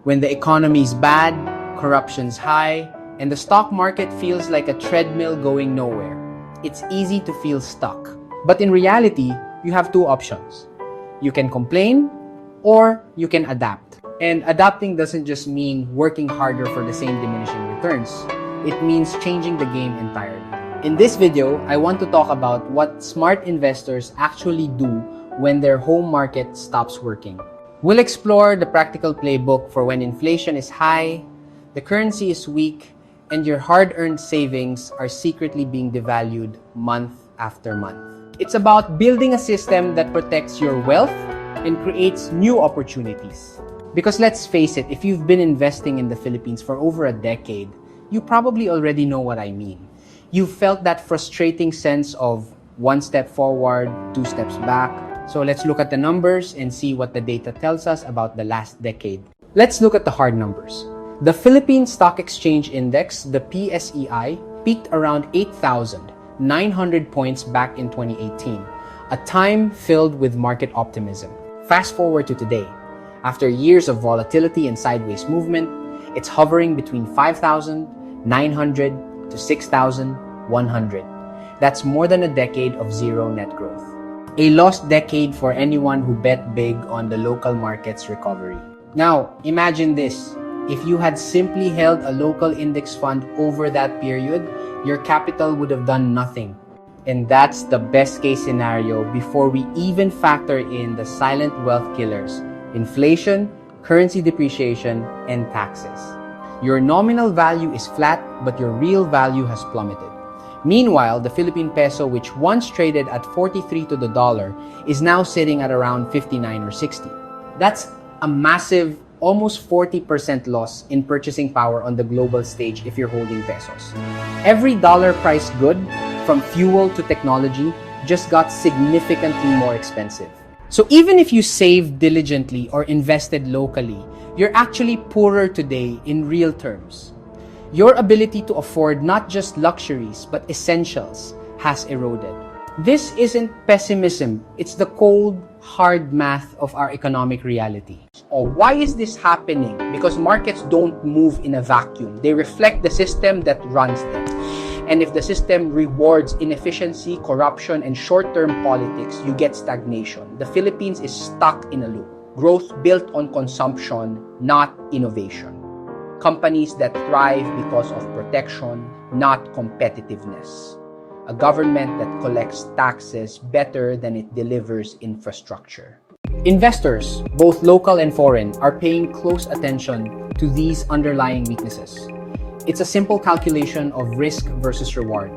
When the economy's bad, corruption's high, and the stock market feels like a treadmill going nowhere, it's easy to feel stuck. But in reality, you have two options. You can complain, or you can adapt. And adapting doesn't just mean working harder for the same diminishing returns. It means changing the game entirely. In this video, I want to talk about what smart investors actually do when their home market stops working. We'll explore the practical playbook for when inflation is high, the currency is weak, and your hard-earned savings are secretly being devalued month after month. It's about building a system that protects your wealth and creates new opportunities. Because let's face it, if you've been investing in the Philippines for over a decade, you probably already know what I mean. You've felt that frustrating sense of one step forward, two steps back. So let's look at the numbers and see what the data tells us about the last decade. Let's look at the hard numbers. The Philippine Stock Exchange Index, the PSEI, peaked around 8,900 points back in 2018, a time filled with market optimism. Fast forward to today. After years of volatility and sideways movement, it's hovering between 5,900 to 6,100. That's more than a decade of zero net growth. A lost decade for anyone who bet big on the local market's recovery. Now, imagine this. If you had simply held a local index fund over that period, your capital would have done nothing. And that's the best case scenario before we even factor in the silent wealth killers: inflation, currency depreciation, and taxes. Your nominal value is flat, but your real value has plummeted. Meanwhile, the Philippine peso, which once traded at 43 to the dollar, is now sitting at around 59 or 60. That's a massive, almost 40% loss in purchasing power on the global stage if you're holding pesos. Every dollar price good, from fuel to technology, just got significantly more expensive. So even if you saved diligently or invested locally, you're actually poorer today in real terms. Your ability to afford not just luxuries but essentials has eroded. This isn't pessimism, it's the cold, hard math of our economic reality. Why is this happening? Because markets don't move in a vacuum. They reflect the system that runs them. And if the system rewards inefficiency, corruption, and short-term politics, you get stagnation. The Philippines is stuck in a loop. Growth built on consumption, not innovation. Companies that thrive because of protection, not competitiveness. A government that collects taxes better than it delivers infrastructure. Investors, both local and foreign, are paying close attention to these underlying weaknesses. It's a simple calculation of risk versus reward.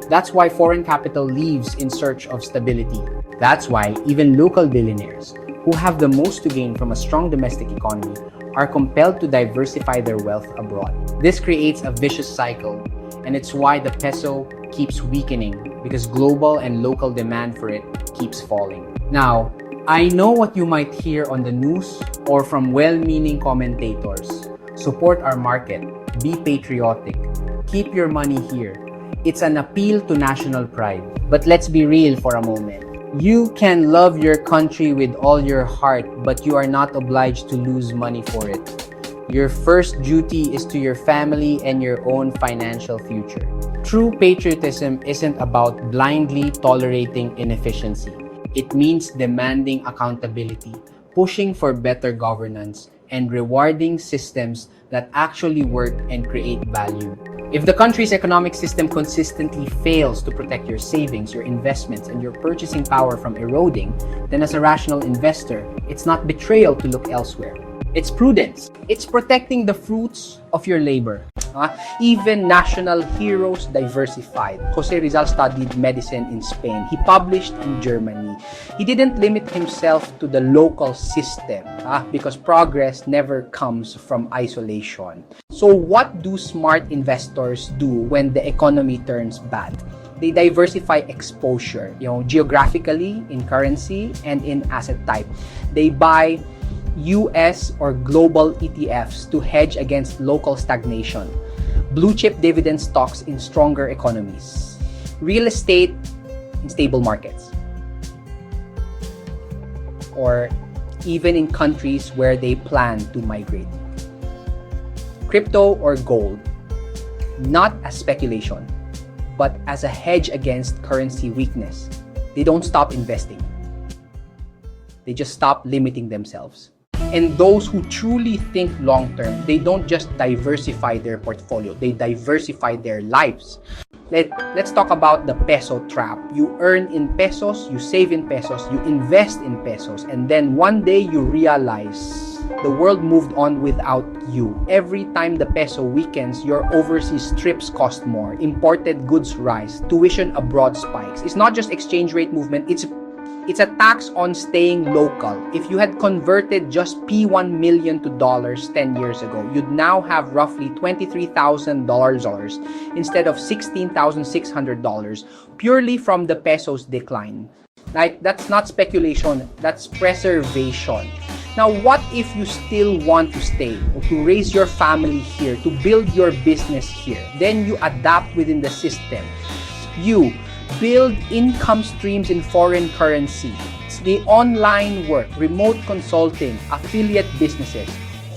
That's why foreign capital leaves in search of stability. That's why even local billionaires, who have the most to gain from a strong domestic economy, are compelled to diversify their wealth abroad. This creates a vicious cycle, and it's why the peso keeps weakening, because global and local demand for it keeps falling. Now, I know what you might hear on the news or from well-meaning commentators. Support our market, be patriotic, keep your money here. It's an appeal to national pride. But let's be real for a moment. You can love your country with all your heart, but you are not obliged to lose money for it. Your first duty is to your family and your own financial future. True patriotism isn't about blindly tolerating inefficiency. It means demanding accountability, pushing for better governance, and rewarding systems that actually work and create value. If the country's economic system consistently fails to protect your savings, your investments, and your purchasing power from eroding, then as a rational investor, it's not betrayal to look elsewhere. It's prudence. It's protecting the fruits of your labor. Even national heroes diversified. Jose Rizal studied medicine in Spain. He published in Germany. He didn't limit himself to the local system because progress never comes from isolation. So what do smart investors do when the economy turns bad? They diversify exposure, geographically, in currency, and in asset type. They buy US or global ETFs to hedge against local stagnation. Blue chip dividend stocks in stronger economies. Real estate in stable markets. Or even in countries where they plan to migrate. crypto or gold, not as speculation, but as a hedge against currency weakness. They don't stop investing. They just stop limiting themselves. And those who truly think long-term, they don't just diversify their portfolio, they diversify their lives. Let's talk about the peso trap. You earn in pesos, you save in pesos, you invest in pesos, and then one day you realize the world moved on without you. Every time the peso weakens, your overseas trips cost more, imported goods rise, tuition abroad spikes. It's not just exchange rate movement, it's a tax on staying local. If you had converted just P1 million to dollars 10 years ago, you'd now have roughly $23,000 instead of $16,600 purely from the peso's decline. Like, that's not speculation, that's preservation. Now, what if you still want to stay or to raise your family here, to build your business here? Then you adapt within the system. You build income streams in foreign currency. It's the online work, remote consulting, affiliate businesses.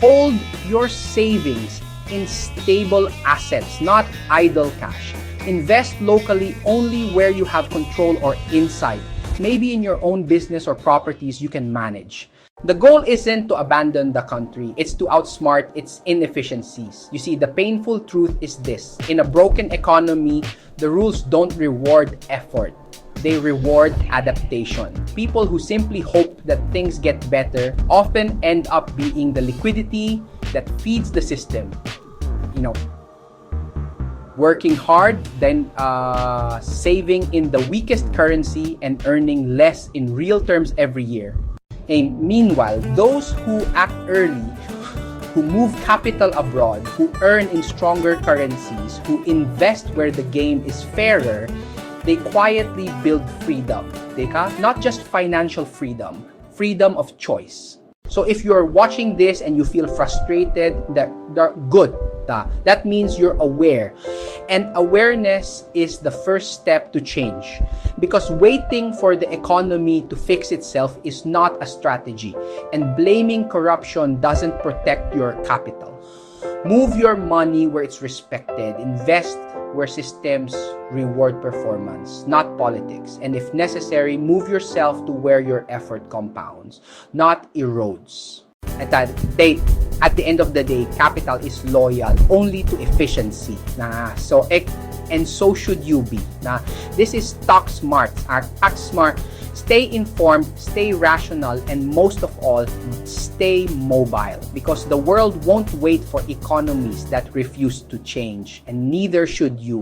Hold your savings in stable assets, not idle cash. Invest locally only where you have control or insight. Maybe in your own business or properties you can manage. The goal isn't to abandon the country, it's to outsmart its inefficiencies. You see, the painful truth is this: in a broken economy, the rules don't reward effort, they reward adaptation. People who simply hope that things get better often end up being the liquidity that feeds the system. Working hard, then saving in the weakest currency and earning less in real terms every year. And meanwhile, those who act early, who move capital abroad, who earn in stronger currencies, who invest where the game is fairer, they quietly build freedom. Not just financial freedom, freedom of choice. So if you're watching this and you feel frustrated, good. That means you're aware. And awareness is the first step to change. Because waiting for the economy to fix itself is not a strategy. And blaming corruption doesn't protect your capital. Move your money where it's respected. Invest where systems reward performance, not politics. And if necessary, move yourself to where your effort compounds, not erodes. At the end of the day, capital is loyal only to efficiency. And so should you be. This is Talk Smart. Act Smart. Stay informed, stay rational, and most of all, stay mobile. Because the world won't wait for economies that refuse to change, and neither should you.